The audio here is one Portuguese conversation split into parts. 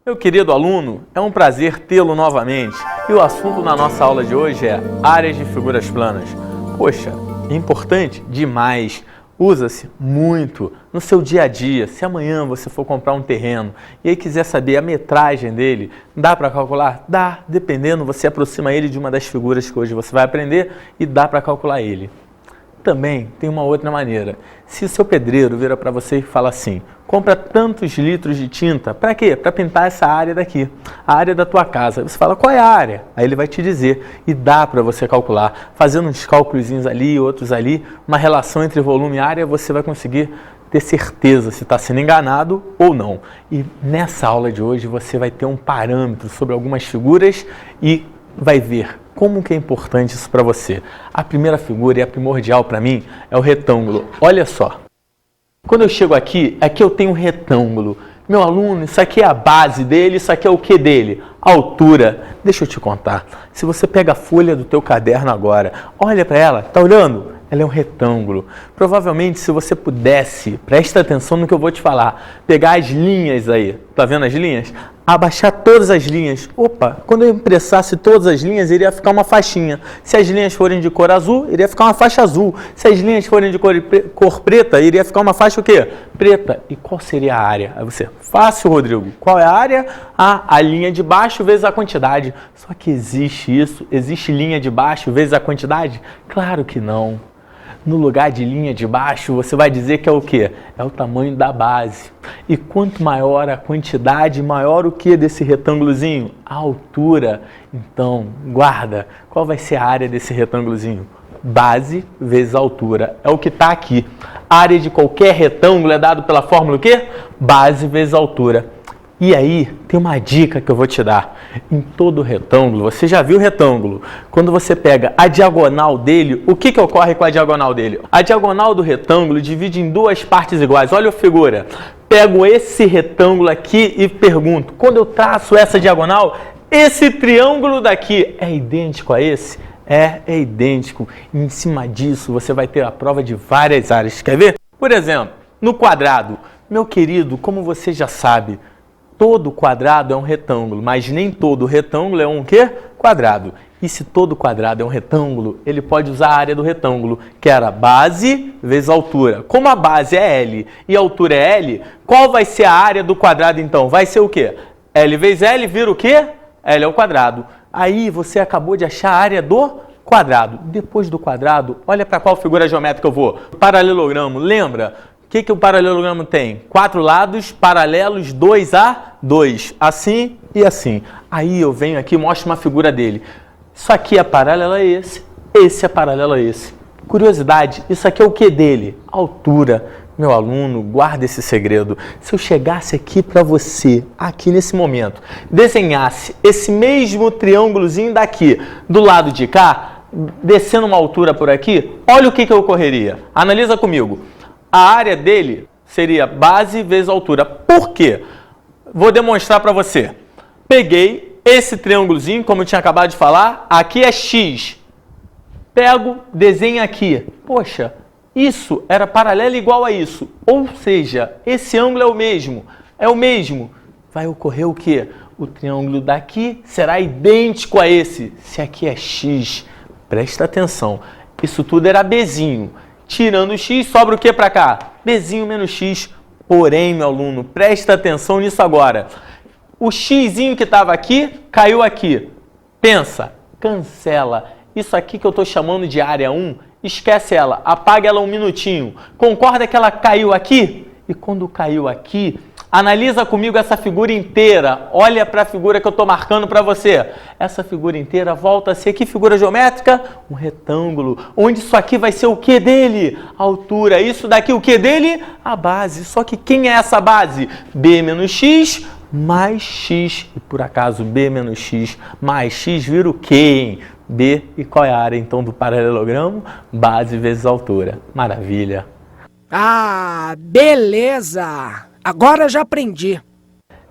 Meu querido aluno, é um prazer tê-lo novamente e o assunto da nossa aula de hoje é áreas de figuras planas. Poxa, é importante demais, usa-se muito no seu dia a dia. Se amanhã você for comprar um terreno e aí quiser saber a metragem dele, dá para calcular? Dá, dependendo, você aproxima ele de uma das figuras que hoje você vai aprender e dá para calcular ele. Também tem uma outra maneira. Se o seu pedreiro vira para você e fala assim, compra tantos litros de tinta, para quê? Para pintar essa área daqui, a área da tua casa. Você fala, qual é a área? Aí ele vai te dizer e dá para você calcular. Fazendo uns cálculos ali, outros ali, uma relação entre volume e área, você vai conseguir ter certeza se está sendo enganado ou não. E nessa aula de hoje você vai ter um parâmetro sobre algumas figuras e vai ver como que é importante isso para você. A primeira figura, e a primordial para mim, é o retângulo. Olha só. Quando eu chego aqui eu tenho um retângulo. Meu aluno, isso aqui é a base dele, isso aqui é o que dele? A altura. Deixa eu te contar. Se você pega a folha do teu caderno agora, olha para ela, tá olhando? Ela é um retângulo. Provavelmente, se você pudesse, presta atenção no que eu vou te falar, pegar as linhas aí, tá vendo as linhas? Abaixar todas as linhas. Opa, quando eu impressasse todas as linhas, iria ficar uma faixinha. Se as linhas forem de cor azul, iria ficar uma faixa azul. Se as linhas forem de cor preta, iria ficar uma faixa o quê? Preta. E qual seria a área? Aí você, fácil, Rodrigo. Qual é a área? A linha de baixo vezes a quantidade. Só que existe isso? Existe linha de baixo vezes a quantidade? Claro que não. No lugar de linha de baixo, você vai dizer que é o quê? É o tamanho da base. E quanto maior a quantidade, maior o que desse retângulozinho? A altura. Então, guarda. Qual vai ser a área desse retângulozinho? Base vezes altura. É o que está aqui. A área de qualquer retângulo é dado pela fórmula o quê? Base vezes altura. E aí, tem uma dica que eu vou te dar. Em todo retângulo, você já viu o retângulo? Quando você pega a diagonal dele, o que ocorre com a diagonal dele? A diagonal do retângulo divide em duas partes iguais. Olha a figura. Pego esse retângulo aqui e pergunto, quando eu traço essa diagonal, esse triângulo daqui é idêntico a esse? É idêntico. E em cima disso, você vai ter a prova de várias áreas. Quer ver? Por exemplo, no quadrado. Meu querido, como você já sabe, todo quadrado é um retângulo, mas nem todo retângulo é um quê? Quadrado. E se todo quadrado é um retângulo, ele pode usar a área do retângulo, que era base vezes altura. Como a base é L e a altura é L, qual vai ser a área do quadrado então? Vai ser o quê? L vezes L vira o quê? L ao quadrado. Aí você acabou de achar a área do quadrado. Depois do quadrado, olha para qual figura geométrica eu vou. Paralelogramo, lembra? O que o paralelogramo tem? 4 lados paralelos 2 a 2, assim e assim. Aí eu venho aqui e mostro uma figura dele. Isso aqui é paralelo a esse é paralelo a esse. Curiosidade, isso aqui é o que dele? Altura. Meu aluno, guarda esse segredo. Se eu chegasse aqui para você, aqui nesse momento, desenhasse esse mesmo triângulozinho daqui, do lado de cá, descendo uma altura por aqui, olha o que ocorreria. Analisa comigo. A área dele seria base vezes altura. Por quê? Vou demonstrar para você. Peguei esse triângulozinho, como eu tinha acabado de falar, aqui é X. Pego, desenho aqui. Poxa, isso era paralelo igual a isso. Ou seja, esse ângulo é o mesmo. É o mesmo. Vai ocorrer o quê? O triângulo daqui será idêntico a esse. Se aqui é X, presta atenção. Isso tudo era Bzinho. Tirando o x, sobra o que para cá? Bzinho menos x. Porém, meu aluno, presta atenção nisso agora. O xzinho que estava aqui, caiu aqui. Pensa, cancela. Isso aqui que eu estou chamando de área 1, esquece ela, apaga ela um minutinho. Concorda que ela caiu aqui? E quando caiu aqui, analisa comigo essa figura inteira. Olha para a figura que eu estou marcando para você. Essa figura inteira volta a ser que figura geométrica? Um retângulo. Onde isso aqui vai ser o que dele? A altura. Isso daqui o que dele? A base. Só que quem é essa base? B menos x mais x. E por acaso B menos x mais x vira o quê? B. E qual é a área então do paralelogramo? Base vezes altura. Maravilha. Ah, beleza! Agora já aprendi.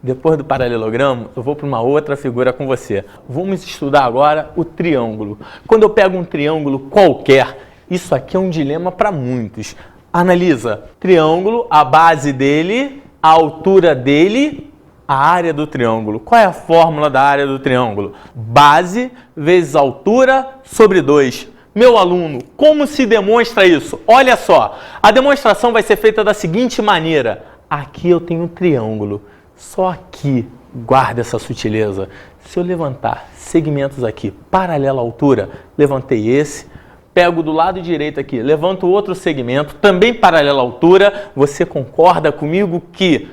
Depois do paralelogramo, eu vou para uma outra figura com você. Vamos estudar agora o triângulo. Quando eu pego um triângulo qualquer, isso aqui é um dilema para muitos. Analisa, triângulo, a base dele, a altura dele a área do triângulo. Qual é a fórmula da área do triângulo? Base vezes altura sobre 2. Meu aluno, como se demonstra isso? Olha só, a demonstração vai ser feita da seguinte maneira. Aqui eu tenho um triângulo, só aqui, guarda essa sutileza. Se eu levantar segmentos aqui, paralelo à altura, levantei esse, pego do lado direito aqui, levanto outro segmento, também paralelo à altura, você concorda comigo que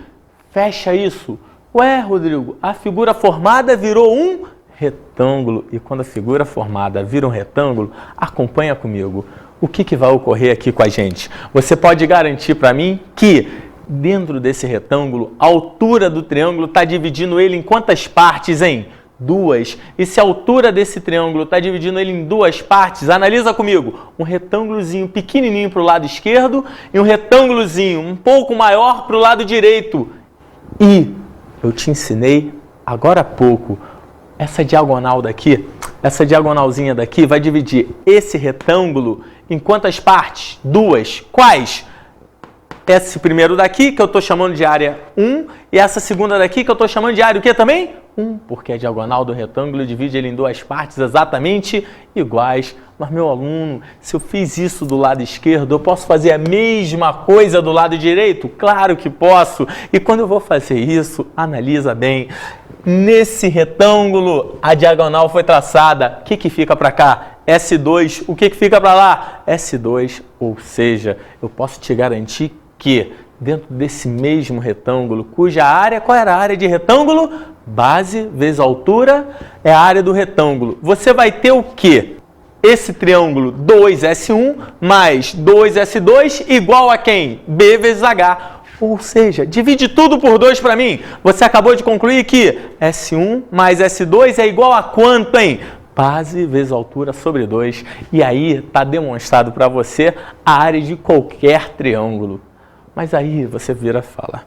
fecha isso? Ué, Rodrigo, a figura formada virou um retângulo. E quando a figura formada vira um retângulo, acompanha comigo. O que vai ocorrer aqui com a gente? Você pode garantir para mim que dentro desse retângulo, a altura do triângulo está dividindo ele em quantas partes, hein? 2. E se a altura desse triângulo está dividindo ele em 2 partes, analisa comigo. Um retângulozinho pequenininho para o lado esquerdo e um retângulozinho um pouco maior para o lado direito. E eu te ensinei agora há pouco, essa diagonal daqui, essa diagonalzinha daqui vai dividir esse retângulo em quantas partes? 2. Quais? Esse primeiro daqui, que eu estou chamando de área 1, e essa segunda daqui, que eu estou chamando de área o quê também? 1, porque a diagonal do retângulo divide ele em 2 partes exatamente iguais. Mas, meu aluno, se eu fiz isso do lado esquerdo, eu posso fazer a mesma coisa do lado direito? Claro que posso. E quando eu vou fazer isso, analisa bem. Nesse retângulo, a diagonal foi traçada. O que fica para cá? S2. O que fica para lá? S2. Ou seja, eu posso te garantir que dentro desse mesmo retângulo, cuja área, qual era a área de retângulo? Base vezes altura é a área do retângulo. Você vai ter o quê? Esse triângulo 2S1 mais 2S2 igual a quem? B vezes H. Ou seja, divide tudo por 2 para mim. Você acabou de concluir que S1 mais S2 é igual a quanto, hein? Base vezes altura sobre 2. E aí está demonstrado para você a área de qualquer triângulo. Mas aí você vira e fala,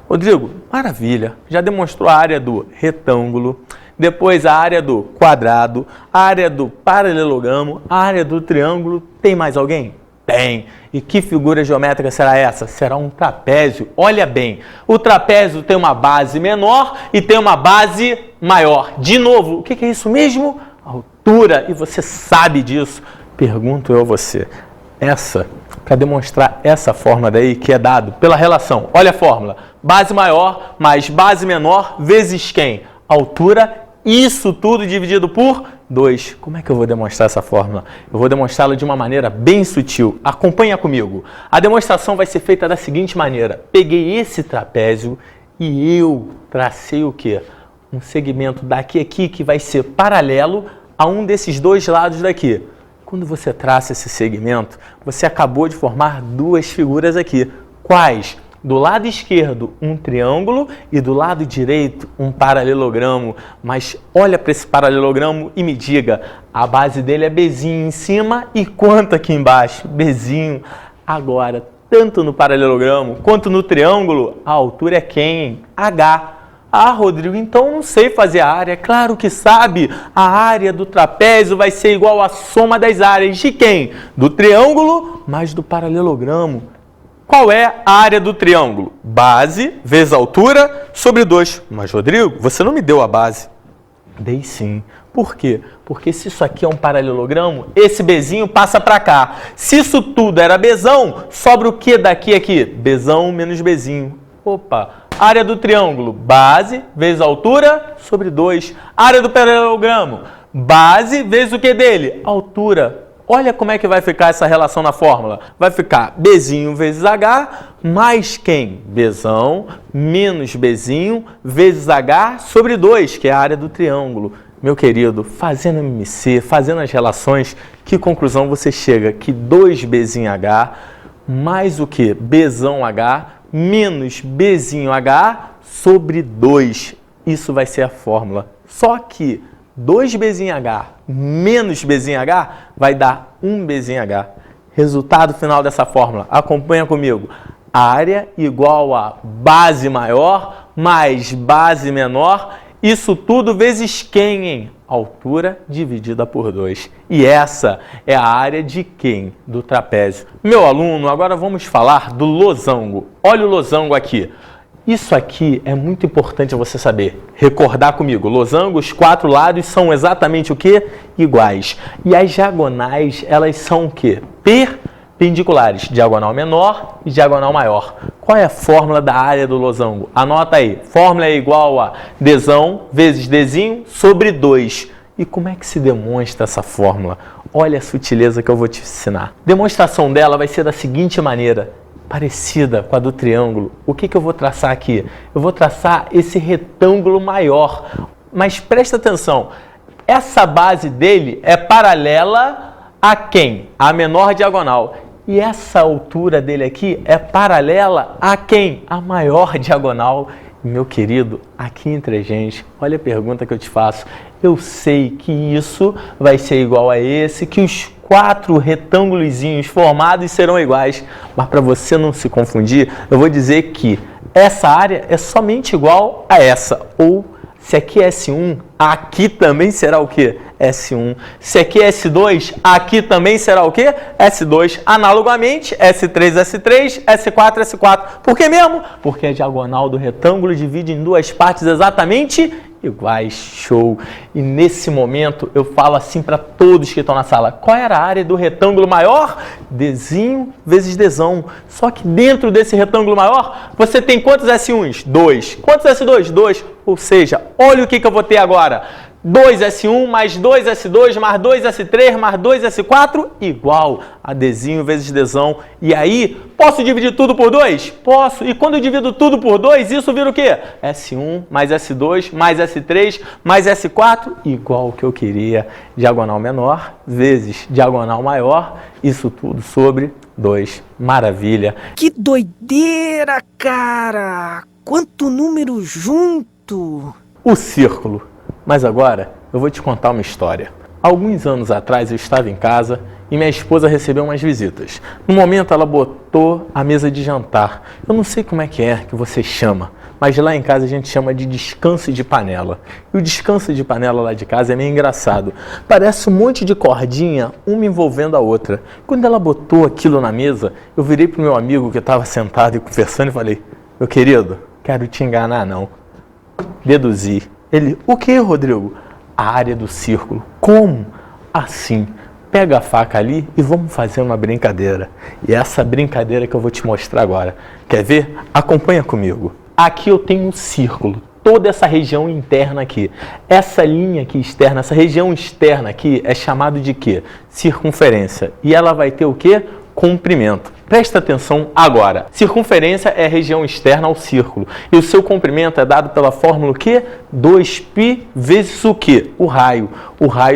Rodrigo, maravilha, já demonstrou a área do retângulo, depois a área do quadrado, a área do paralelogramo, a área do triângulo, tem mais alguém? Tem. E que figura geométrica será essa? Será um trapézio. Olha bem, o trapézio tem uma base menor e tem uma base maior. De novo, o que é isso mesmo? Altura. E você sabe disso. Pergunto eu a você. Para demonstrar essa fórmula daí que é dado pela relação. Olha a fórmula. Base maior mais base menor vezes quem? Altura. Isso tudo dividido por 2. Como é que eu vou demonstrar essa fórmula? Eu vou demonstrá-la de uma maneira bem sutil. Acompanha comigo. A demonstração vai ser feita da seguinte maneira. Peguei esse trapézio e eu tracei o quê? Um segmento daqui aqui que vai ser paralelo a um desses dois lados daqui. Quando você traça esse segmento, você acabou de formar 2 figuras aqui. Quais? Do lado esquerdo, um triângulo e do lado direito, um paralelogramo. Mas olha para esse paralelogramo e me diga, a base dele é Bzinho em cima e quanto aqui embaixo? Bzinho. Agora, tanto no paralelogramo quanto no triângulo, a altura é quem? H. Ah, Rodrigo, então eu não sei fazer a área. Claro que sabe. A área do trapézio vai ser igual à soma das áreas de quem? Do triângulo mais do paralelogramo. Qual é a área do triângulo? Base vezes altura sobre 2. Mas, Rodrigo, você não me deu a base. Dei sim. Por quê? Porque se isso aqui é um paralelogramo, esse Bzinho passa para cá. Se isso tudo era Bzão, sobra o que daqui aqui? Bzão menos Bzinho. Opa! Área do triângulo, base vezes altura sobre 2. Área do paralelogramo, base vezes o que dele? Altura. Olha como é que vai ficar essa relação na fórmula. Vai ficar Bzinho vezes H mais quem? Bzão menos Bzinho vezes H sobre 2, que é a área do triângulo. Meu querido, fazendo MMC, fazendo as relações, que conclusão você chega? Que 2Bzinho H mais o que? Bzão H menos Bzinho H sobre 2. Isso vai ser a fórmula. Só que 2Bzinho H menos Bzinho H vai dar 1Bzinho H. Resultado final dessa fórmula. Acompanha comigo. Área igual a base maior mais base menor. Isso tudo vezes quem, hein? Altura dividida por 2. E essa é a área de quem? Do trapézio. Meu aluno, agora vamos falar do losango. Olha o losango aqui. Isso aqui é muito importante você saber. Recordar comigo, losango, os 4 lados são exatamente o quê? Iguais. E as diagonais, elas são o quê? Perpendiculares. Diagonal menor e diagonal maior. Qual é a fórmula da área do losango? Anota aí. Fórmula é igual a dzão vezes dzinho sobre 2. E como é que se demonstra essa fórmula? Olha a sutileza que eu vou te ensinar. A demonstração dela vai ser da seguinte maneira. Parecida com a do triângulo. O que eu vou traçar aqui? Eu vou traçar esse retângulo maior. Mas presta atenção, essa base dele é paralela a quem? A menor diagonal. E essa altura dele aqui é paralela a quem? A maior diagonal. Meu querido, aqui entre a gente, olha a pergunta que eu te faço. Eu sei que isso vai ser igual a esse, que os 4 retângulozinhos formados serão iguais. Mas para você não se confundir, eu vou dizer que essa área é somente igual a essa. Ou, se aqui é S1, aqui também será o quê? S1. Se aqui é S2, aqui também será o quê? S2. Analogamente, S3, S3, S4, S4. Por que mesmo? Porque a diagonal do retângulo divide em 2 partes exatamente iguais. Show! E nesse momento eu falo assim para todos que estão na sala. Qual era a área do retângulo maior? Dzinho vezes dzão. Só que dentro desse retângulo maior, você tem quantos S1s? 2. Quantos S2? 2. Ou seja, olha o que eu vou ter agora. 2S1 mais 2S2 mais 2S3 mais 2S4 igual a dzinho vezes dzão. E aí, posso dividir tudo por 2? Posso. E quando eu divido tudo por 2, isso vira o quê? S1 mais S2 mais S3 mais S4 igual ao que eu queria. Diagonal menor vezes diagonal maior. Isso tudo sobre 2. Maravilha. Que doideira, cara! Quanto número junto! O círculo. Mas agora eu vou te contar uma história. Alguns anos atrás eu estava em casa e minha esposa recebeu umas visitas. No momento ela botou a mesa de jantar. Eu não sei como é que você chama, mas lá em casa a gente chama de descanso de panela. E o descanso de panela lá de casa é meio engraçado. Parece um monte de cordinha, uma envolvendo a outra. Quando ela botou aquilo na mesa, eu virei para o meu amigo que estava sentado e conversando e falei: meu querido, quero te enganar não. Deduzi. Ele, o que, Rodrigo? A área do círculo. Como? Assim. Pega a faca ali e vamos fazer uma brincadeira. E é essa brincadeira que eu vou te mostrar agora. Quer ver? Acompanha comigo. Aqui eu tenho um círculo. Toda essa região interna aqui. Essa linha aqui externa, essa região externa aqui é chamado de quê? Circunferência. E ela vai ter o quê? Comprimento. Presta atenção agora. Circunferência é a região externa ao círculo. E o seu comprimento é dado pela fórmula o quê? 2π vezes o quê? O raio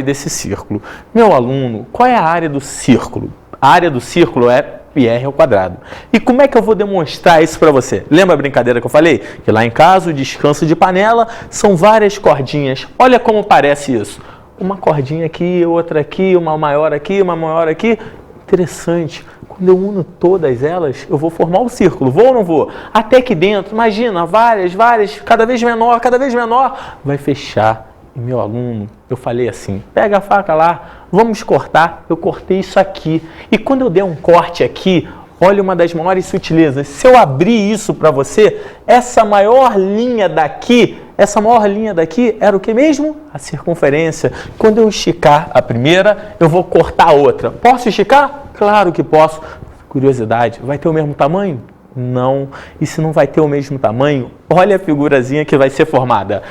desse círculo. Meu aluno, qual é a área do círculo? A área do círculo é πr². E como é que eu vou demonstrar isso para você? Lembra a brincadeira que eu falei? Que lá em casa o descanso de panela são várias cordinhas. Olha como parece isso. Uma cordinha aqui, outra aqui, uma maior aqui, uma maior aqui. Interessante. Quando eu uno todas elas, eu vou formar um círculo. Vou ou não vou? Até que dentro, imagina, várias, cada vez menor, vai fechar. E meu aluno, eu falei assim, pega a faca lá, vamos cortar. Eu cortei isso aqui. E quando eu der um corte aqui, olha uma das maiores sutilezas. Se eu abrir isso para você, essa maior linha daqui era o que mesmo? A circunferência. Quando eu esticar a primeira, eu vou cortar a outra. Posso esticar? Claro que posso. Curiosidade, vai ter o mesmo tamanho? Não. E se não vai ter o mesmo tamanho, olha a figurazinha que vai ser formada.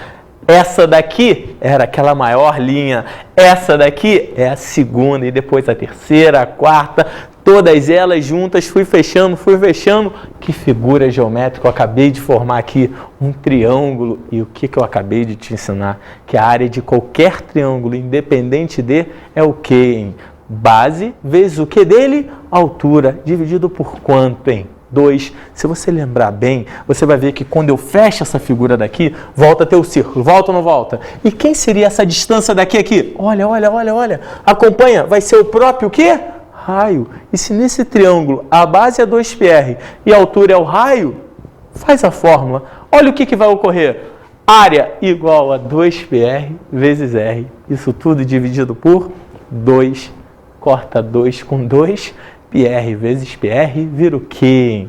Essa daqui era aquela maior linha. Essa daqui é a segunda e depois a terceira, a quarta. Todas elas juntas, fui fechando. Que figura geométrica eu acabei de formar aqui? Um triângulo. E o que eu acabei de te ensinar? Que a área de qualquer triângulo, independente de, é o quê, hein? Base vezes o que dele? Altura. Dividido por quanto, hein? 2. Se você lembrar bem, você vai ver que quando eu fecho essa figura daqui, volta a ter o círculo. Volta ou não volta? E quem seria essa distância daqui aqui? Olha. Acompanha. Vai ser o próprio o quê? Raio. E se nesse triângulo a base é 2πr e a altura é o raio, faz a fórmula. Olha o que vai ocorrer. Área igual a 2πr vezes r. Isso tudo dividido por 2. Corta 2 com 2. πr vezes πr vira o quê?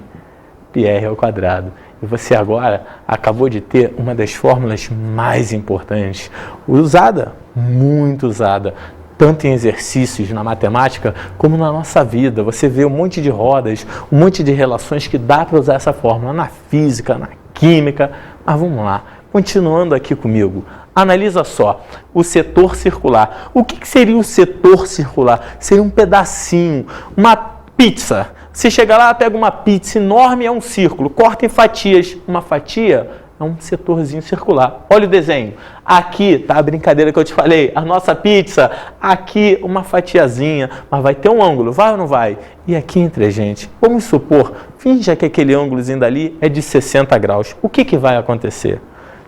πr². E você agora acabou de ter uma das fórmulas mais importantes, usada, muito usada, tanto em exercícios na matemática como na nossa vida. Você vê um monte de rodas, um monte de relações que dá para usar essa fórmula na física, na química. Mas vamos lá, continuando aqui comigo. Analisa só, o setor circular. O que seria o setor circular? Seria um pedacinho, uma pizza. Você chega lá, pega uma pizza enorme, é um círculo, corta em fatias. Uma fatia é um setorzinho circular. Olha o desenho. Aqui tá a brincadeira que eu te falei, a nossa pizza. Aqui uma fatiazinha, mas vai ter um ângulo, vai ou não vai? E aqui entre a gente, vamos supor, finja que aquele ângulozinho dali é de 60 graus. O que vai acontecer?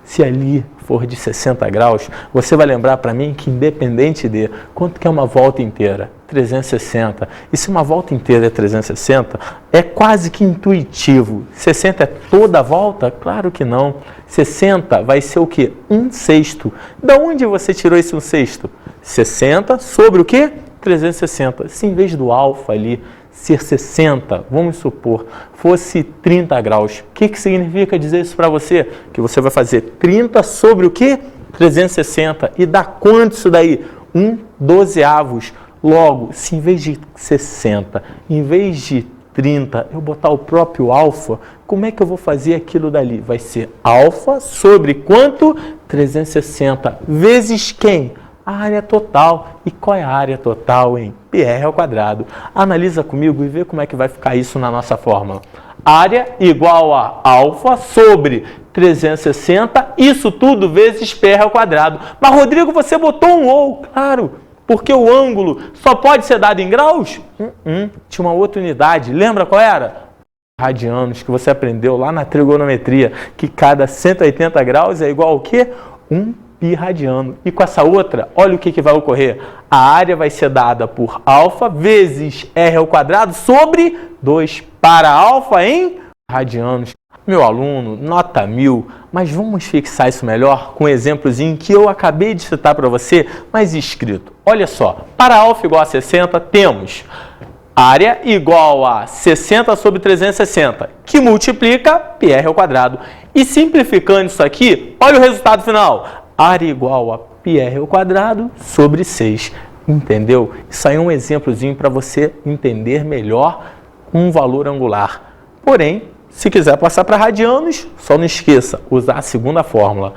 Se ali for de 60 graus, você vai lembrar para mim que independente de quanto que é uma volta inteira, 360, e se uma volta inteira é 360, é quase que intuitivo. 60 é toda a volta? Claro que não. 60 vai ser o quê? 1/6. Da onde você tirou esse 1/6? 60 sobre o quê? 360. Se em vez do alfa ali ser 60, vamos supor, fosse 30 graus. O que significa dizer isso para você? Que você vai fazer 30 sobre o quê? 360. E dá quanto isso daí? 1/12. Logo, se em vez de 60, em vez de 30, eu botar o próprio alfa, como é que eu vou fazer aquilo dali? Vai ser alfa sobre quanto? 360 vezes quem? A área total. E qual é a área total, hein? πr². Analisa comigo e vê como é que vai ficar isso na nossa fórmula. Área igual a alfa sobre 360, isso tudo vezes πr². Mas, Rodrigo, você botou um ou, claro, porque o ângulo só pode ser dado em graus? Tinha uma outra unidade, lembra qual era? Radianos, que você aprendeu lá na trigonometria, que cada 180 graus é igual ao quê? 1 π radiano. E com essa outra, olha o que vai ocorrer. A área vai ser dada por alfa vezes r² sobre 2 para alfa em radianos. Meu aluno, nota 1000, mas vamos fixar isso melhor com um exemplozinho que eu acabei de citar para você, mas escrito. Olha só, para alfa igual a 60, temos área igual a 60 sobre 360, que multiplica πr². E simplificando isso aqui, olha o resultado final. Área igual a πr² sobre 6. Entendeu? Isso aí é um exemplozinho para você entender melhor um valor angular. Porém, se quiser passar para radianos, só não esqueça, usar a segunda fórmula.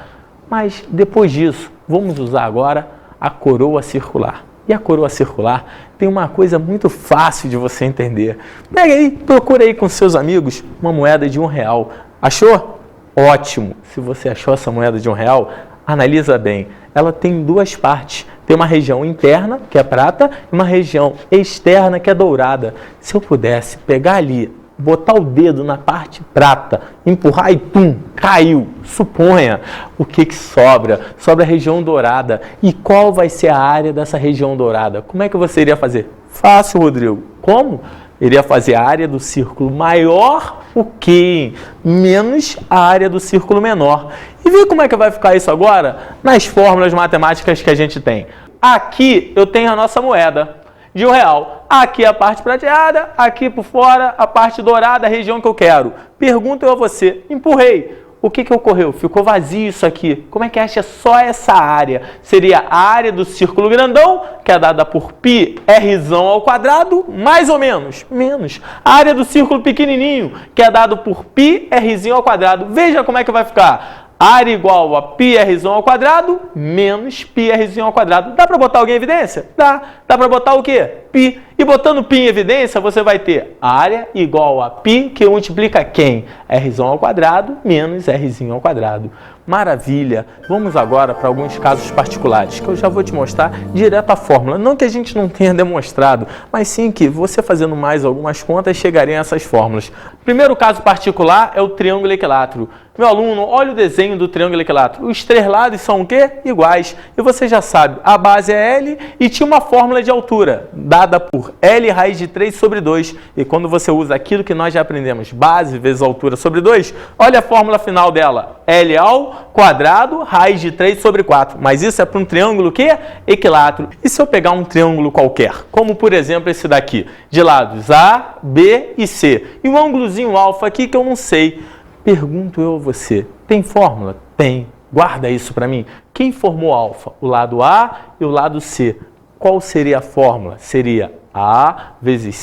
Mas depois disso, vamos usar agora a coroa circular. E a coroa circular tem uma coisa muito fácil de você entender. Pega aí, procura aí com seus amigos uma moeda de R$1. Achou? Ótimo! Se você achou essa moeda de R$1, analisa bem. Ela tem duas partes. Tem uma região interna, que é prata, e uma região externa, que é dourada. Se eu pudesse pegar ali, botar o dedo na parte prata, empurrar e pum, caiu. Suponha, o que sobra? Sobra a região dourada. E qual vai ser a área dessa região dourada? Como é que você iria fazer? Fácil, Rodrigo. Como? Iria fazer a área do círculo maior, o quê? Menos a área do círculo menor. E vê como é que vai ficar isso agora nas fórmulas matemáticas que a gente tem. Aqui eu tenho a nossa moeda de R$1. Aqui a parte prateada, aqui por fora a parte dourada, a região que eu quero. Pergunto eu a você, empurrei. O que ocorreu? Ficou vazio isso aqui. Como é que acha só essa área? Seria a área do círculo grandão, que é dada por πr², mais ou menos? Menos. A área do círculo pequenininho, que é dado por πr². Veja como é que vai ficar. Área igual a πr² menos πr². Dá para botar alguém em evidência? Dá. Dá para botar o quê? Π. E botando π em evidência, você vai ter área igual a π, que multiplica quem? r² menos r². Maravilha! Vamos agora para alguns casos particulares, que eu já vou te mostrar direto a fórmula. Não que a gente não tenha demonstrado, mas sim que você fazendo mais algumas contas chegaria a essas fórmulas. Primeiro caso particular é o triângulo equilátero. Meu aluno, olha o desenho do triângulo equilátero. Os três lados são o quê? Iguais. E você já sabe, a base é L e tinha uma fórmula de altura, dada por L raiz de 3 sobre 2. E quando você usa aquilo que nós já aprendemos, base vezes altura sobre 2, olha a fórmula final dela. L ao quadrado, raiz de 3 sobre 4. Mas isso é para um triângulo que? Equilátero. E se eu pegar um triângulo qualquer, como por exemplo esse daqui, de lados A, B e C, e um ângulozinho alfa aqui que eu não sei, Pergunto eu a você, tem fórmula? Tem. Guarda isso para mim. Quem formou alfa? O lado A e o lado C. Qual seria a fórmula? Seria A vezes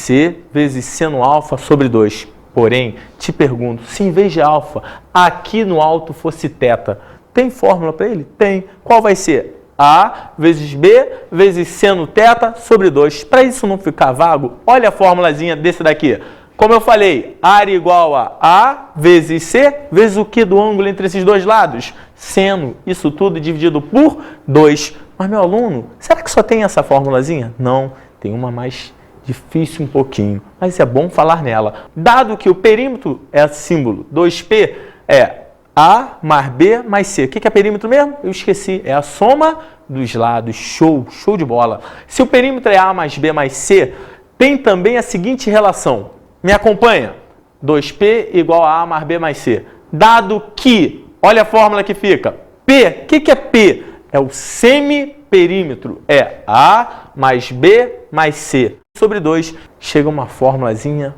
seno alfa sobre 2. Porém, te pergunto, se em vez de alfa, aqui no alto fosse θ, tem fórmula para ele? Tem. Qual vai ser? A vezes B vezes seno θ sobre 2. Para isso não ficar vago, olha a formulazinha desse daqui. Como eu falei, área igual a vezes C vezes o que do ângulo entre esses dois lados? Seno. Isso tudo dividido por 2. Mas, meu aluno, será que só tem essa formulazinha? Não, tem uma mais difícil um pouquinho, mas é bom falar nela. Dado que o perímetro é símbolo 2P, é A mais B mais C. O que é perímetro mesmo? Eu esqueci, é a soma dos lados. Show, show de bola. Se o perímetro é A mais B mais C, tem também a seguinte relação. Me acompanha? 2P igual a A mais B mais C. Dado que, olha a fórmula que fica, P, o que é P? É o semiperímetro, é A mais B mais C. Sobre 2, chega uma formulazinha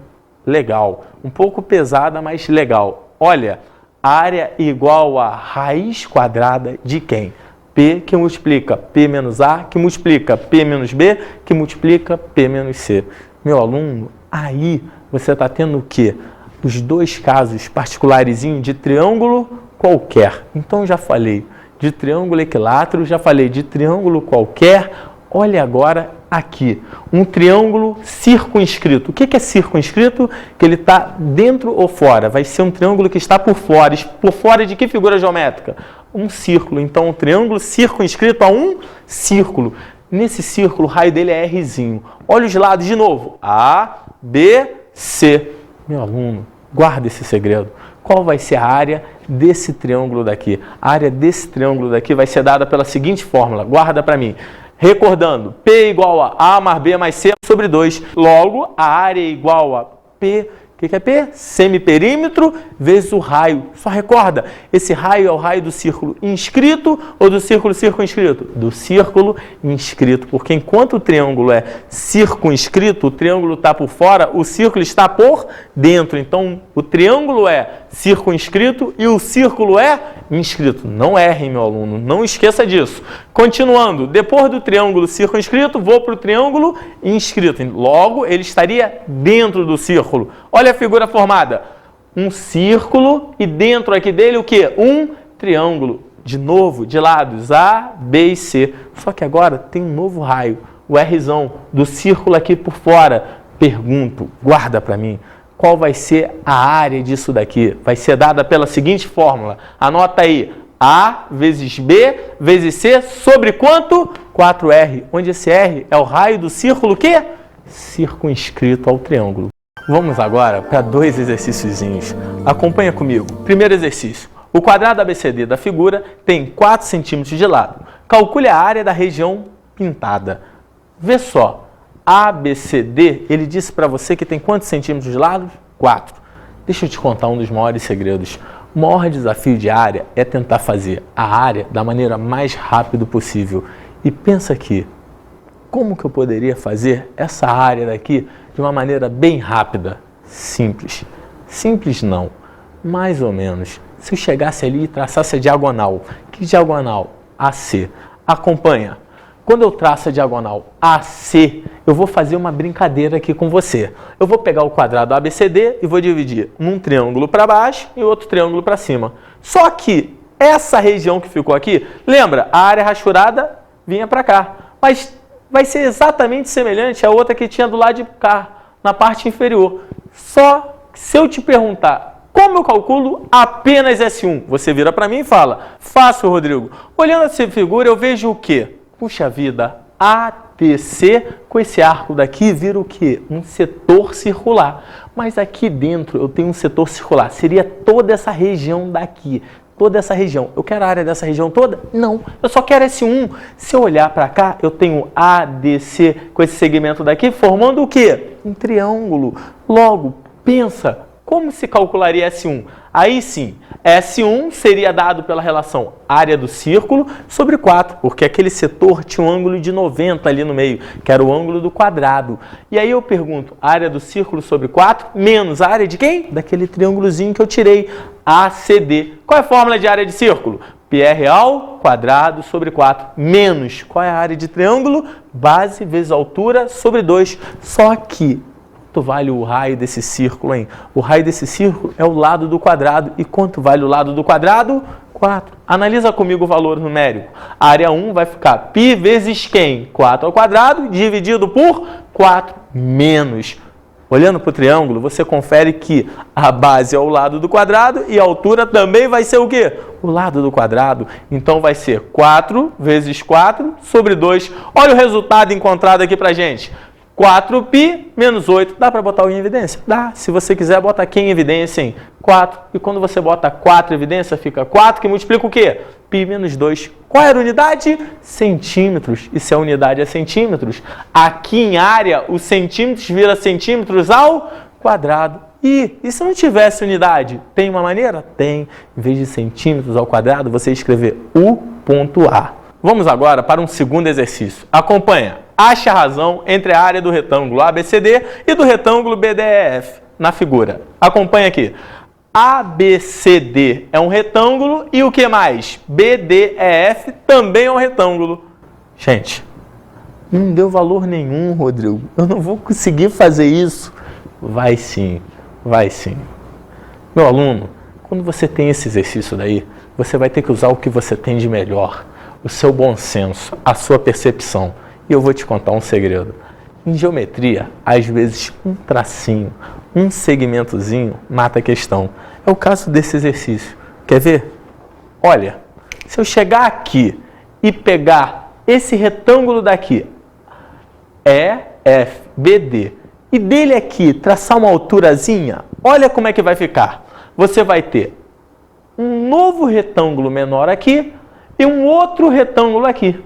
legal, um pouco pesada, mas legal. Olha, área igual a raiz quadrada de quem? P que multiplica P menos A, que multiplica P menos B, que multiplica P menos C. Meu aluno, aí você está tendo o quê? Os dois casos particulares de triângulo qualquer. Então, já falei de triângulo equilátero, já falei de triângulo qualquer. Olha agora aqui, um triângulo circunscrito. O que é circunscrito? Que ele está dentro ou fora. Vai ser um triângulo que está por fora. Por fora de que figura geométrica? Um círculo. Então, um triângulo circunscrito a um círculo. Nesse círculo, o raio dele é Rzinho. Olha os lados de novo. A, B, C. Meu aluno, guarda esse segredo. Qual vai ser a área desse triângulo daqui? A área desse triângulo daqui vai ser dada pela seguinte fórmula. Guarda para mim. Recordando, P igual a A mais B mais C sobre 2. Logo, a área é igual a P. O que é P? Semiperímetro vezes o raio. Só recorda, esse raio é o raio do círculo inscrito ou do círculo circunscrito? Do círculo inscrito, porque enquanto o triângulo é circunscrito, o triângulo está por fora, o círculo está por dentro. Então, o triângulo é circunscrito e o círculo é inscrito. Não erre, meu aluno, não esqueça disso. Continuando, depois do triângulo circunscrito, vou para o triângulo inscrito. Logo, ele estaria dentro do círculo. Olha a figura formada. Um círculo e dentro aqui dele o quê? Um triângulo. De novo, de lados A, B e C. Só que agora tem um novo raio, o Rzão, do círculo aqui por fora. Pergunto, guarda para mim. Qual vai ser a área disso daqui? Vai ser dada pela seguinte fórmula. Anota aí. A vezes B vezes C sobre quanto? 4R. Onde esse R é o raio do círculo que? Circunscrito ao triângulo. Vamos agora para dois exercíciozinhos. Acompanha comigo. Primeiro exercício. O quadrado ABCD da figura tem 4 centímetros de lado. Calcule a área da região pintada. Vê só. ABCD, ele disse para você que tem quantos centímetros de lado? 4. Deixa eu te contar um dos maiores segredos. O maior desafio de área é tentar fazer a área da maneira mais rápida possível. E pensa aqui, como que eu poderia fazer essa área daqui de uma maneira bem rápida? Simples. Simples não, mais ou menos. Se eu chegasse ali e traçasse a diagonal, que diagonal? AC. Acompanha. Quando eu traço a diagonal AC, eu vou fazer uma brincadeira aqui com você. Eu vou pegar o quadrado ABCD e vou dividir um triângulo para baixo e outro triângulo para cima. Só que essa região que ficou aqui, lembra, a área rachurada vinha para cá. Mas vai ser exatamente semelhante à outra que tinha do lado de cá, na parte inferior. Só que se eu te perguntar como eu calculo apenas S1, você vira para mim e fala, fácil, Rodrigo. Olhando essa figura, eu vejo o quê? Puxa vida, ATC com esse arco daqui vira o quê? Um setor circular. Mas aqui dentro eu tenho um setor circular. Seria toda essa região daqui. Toda essa região. Eu quero a área dessa região toda? Não. Eu só quero S1. Se eu olhar para cá, eu tenho ADC com esse segmento daqui formando o quê? Um triângulo. Logo, pensa, como se calcularia S1? Aí sim, S1 seria dado pela relação área do círculo sobre 4, porque aquele setor tinha um ângulo de 90 ali no meio, que era o ângulo do quadrado. E aí eu pergunto, área do círculo sobre 4 menos a área de quem? Daquele triângulozinho que eu tirei. ACD. Qual é a fórmula de área de círculo? πr ao quadrado sobre 4 menos, qual é a área de triângulo? Base vezes altura sobre 2. Só que, quanto vale o raio desse círculo, hein? O raio desse círculo é o lado do quadrado. E quanto vale o lado do quadrado? 4. Analisa comigo o valor numérico. A área 1 vai ficar π vezes quem? 4 ao quadrado dividido por 4 menos. Olhando para o triângulo, você confere que a base é o lado do quadrado e a altura também vai ser o quê? O lado do quadrado. Então vai ser 4 vezes 4 sobre 2. Olha o resultado encontrado aqui para gente. 4π menos 8. Dá para botar o em evidência? Dá. Se você quiser, bota aqui em evidência em 4. E quando você bota 4 em evidência, fica 4, que multiplica o quê? π menos 2. Qual era a unidade? Centímetros. E se a unidade é centímetros, aqui em área, os centímetros vira centímetros ao quadrado. E se não tivesse unidade, tem uma maneira? Tem. Em vez de centímetros ao quadrado, você escrever U.A. Vamos agora para um segundo exercício. Acompanha. Ache a razão entre a área do retângulo ABCD e do retângulo BDEF na figura. Acompanha aqui. ABCD é um retângulo e o que mais? BDEF também é um retângulo. Gente, não deu valor nenhum, Rodrigo. Eu não vou conseguir fazer isso. Vai sim, vai sim. Meu aluno, quando você tem esse exercício daí, você vai ter que usar o que você tem de melhor. O seu bom senso, a sua percepção. E eu vou te contar um segredo. Em geometria, às vezes um tracinho, um segmentozinho mata a questão. É o caso desse exercício. Quer ver? Olha, se eu chegar aqui e pegar esse retângulo daqui, EFBD, e dele aqui traçar uma alturazinha, olha como é que vai ficar. Você vai ter um novo retângulo menor aqui e um outro retângulo aqui.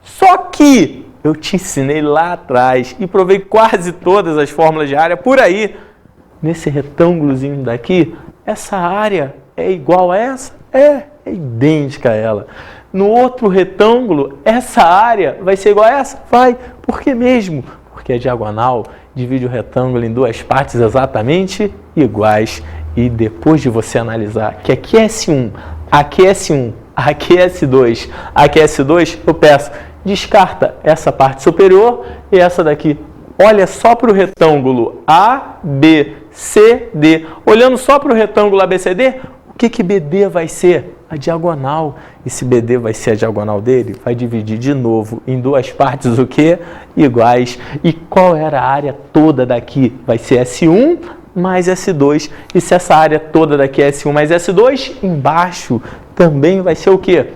Só que eu te ensinei lá atrás e provei quase todas as fórmulas de área por aí. Nesse retângulozinho daqui, essa área é igual a essa? É idêntica a ela. No outro retângulo, essa área vai ser igual a essa? Vai. Por que mesmo? Porque a diagonal divide o retângulo em duas partes exatamente iguais. E depois de você analisar que aqui é S1, aqui é S1, aqui é S2, aqui é S2, eu peço, descarta essa parte superior e essa daqui. Olha só para o retângulo ABCD. Olhando só para o retângulo ABCD, o que BD vai ser? A diagonal. E se BD vai ser a diagonal dele, vai dividir de novo em duas partes o quê? Iguais. E qual era a área toda daqui? Vai ser S1 mais S2. E se essa área toda daqui é S1 mais S2, embaixo também vai ser o quê?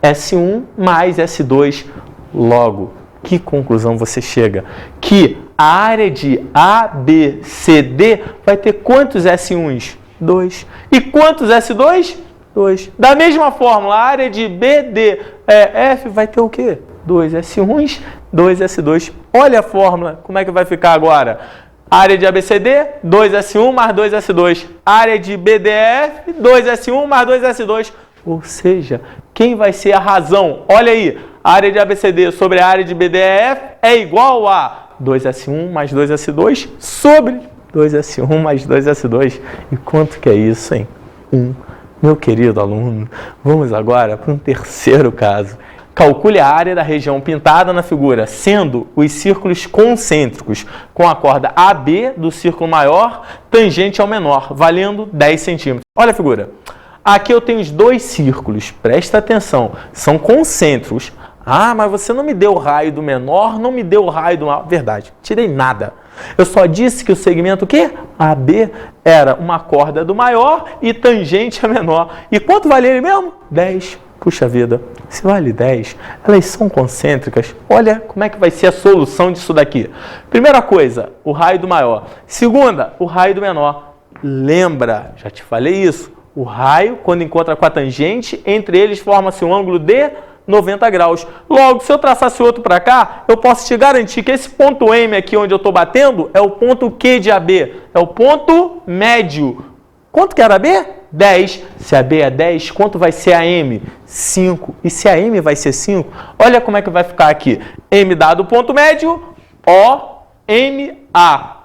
S1 mais S2. Logo, que conclusão você chega? Que a área de ABCD vai ter quantos S1s? 2. E quantos S2? 2. Da mesma forma, a área de BDEF vai ter o quê? 2 S1s, 2 S2. Olha a fórmula, como é que vai ficar agora? Área de ABCD, 2 S1 mais 2 S2. Área de BDEF, 2 S1 mais 2 S2. Ou seja, quem vai ser a razão? Olha aí, a área de ABCD sobre a área de BDEF é igual a 2S1 mais 2S2 sobre 2S1 mais 2S2. E quanto que é isso, hein? 1. Meu querido aluno, vamos agora para um terceiro caso. Calcule a área da região pintada na figura, sendo os círculos concêntricos com a corda AB do círculo maior tangente ao menor, valendo 10 centímetros. Olha a figura. Aqui eu tenho os dois círculos, presta atenção, são concêntricos. Ah, mas você não me deu o raio do menor, não me deu o raio do maior. Verdade, tirei nada. Eu só disse que o segmento o quê? AB era uma corda do maior e tangente a menor. E quanto vale ele mesmo? 10. Puxa vida, se vale 10, elas são concêntricas. Olha como é que vai ser a solução disso daqui. Primeira coisa, o raio do maior. Segunda, o raio do menor. Lembra, já te falei isso. O raio, quando encontra com a tangente, entre eles forma-se um ângulo de 90 graus. Logo, se eu traçasse outro para cá, eu posso te garantir que esse ponto M aqui onde eu estou batendo é o ponto Q de AB. É o ponto médio. Quanto que era AB? 10. Se a B é 10, quanto vai ser a M? 5. E se a M vai ser 5, olha como é que vai ficar aqui. M dado o ponto médio, O, M, A.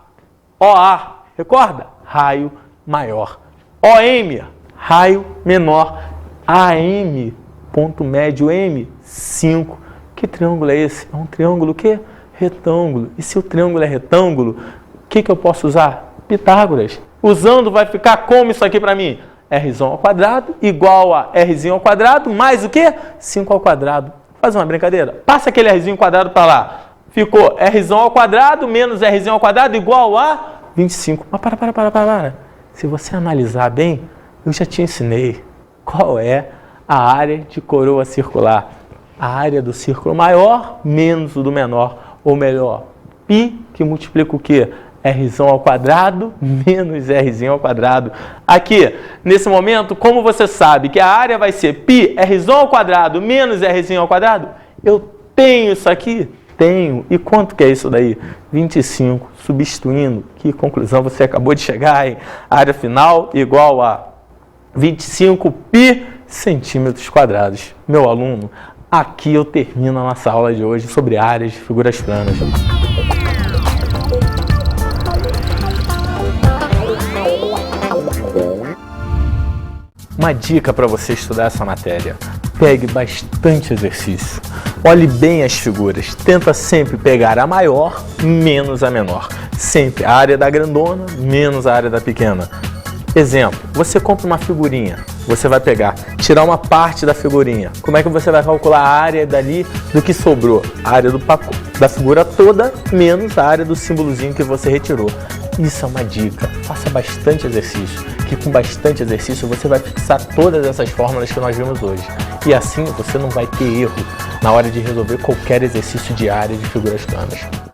OA, recorda? Raio maior. OM, raio menor, AM, ponto médio, M, 5. Que triângulo é esse? É um triângulo o quê? Retângulo. E se o triângulo é retângulo, o que eu posso usar? Pitágoras. Usando vai ficar como isso aqui para mim? R ao quadrado igual a R ao quadrado mais o quê? 5 ao quadrado. Faz uma brincadeira. Passa aquele R quadrado para lá. Ficou R ao quadrado menos R ao quadrado igual a 25. Mas para. Se você analisar bem, eu já te ensinei qual é a área de coroa circular. A área do círculo maior menos o do menor. Ou melhor, π que multiplica o quê? R ao quadrado menos R ao quadrado. Aqui, nesse momento, como você sabe que a área vai ser π R ao quadrado menos R ao quadrado? Eu tenho isso aqui? Tenho. E quanto que é isso daí? 25. Substituindo, que conclusão você acabou de chegar, hein? Área final igual a 25 π centímetros quadrados. Meu aluno, aqui eu termino a nossa aula de hoje sobre áreas de figuras planas. Uma dica para você estudar essa matéria: pegue bastante exercício, olhe bem as figuras, tenta sempre pegar a maior menos a menor, sempre a área da grandona menos a área da pequena. Exemplo, você compra uma figurinha, você vai pegar, tirar uma parte da figurinha, como é que você vai calcular a área dali do que sobrou? A área da figura toda menos a área do símbolozinho que você retirou. Isso é uma dica, faça bastante exercício, que com bastante exercício você vai fixar todas essas fórmulas que nós vimos hoje. E assim você não vai ter erro na hora de resolver qualquer exercício de área de figuras planas.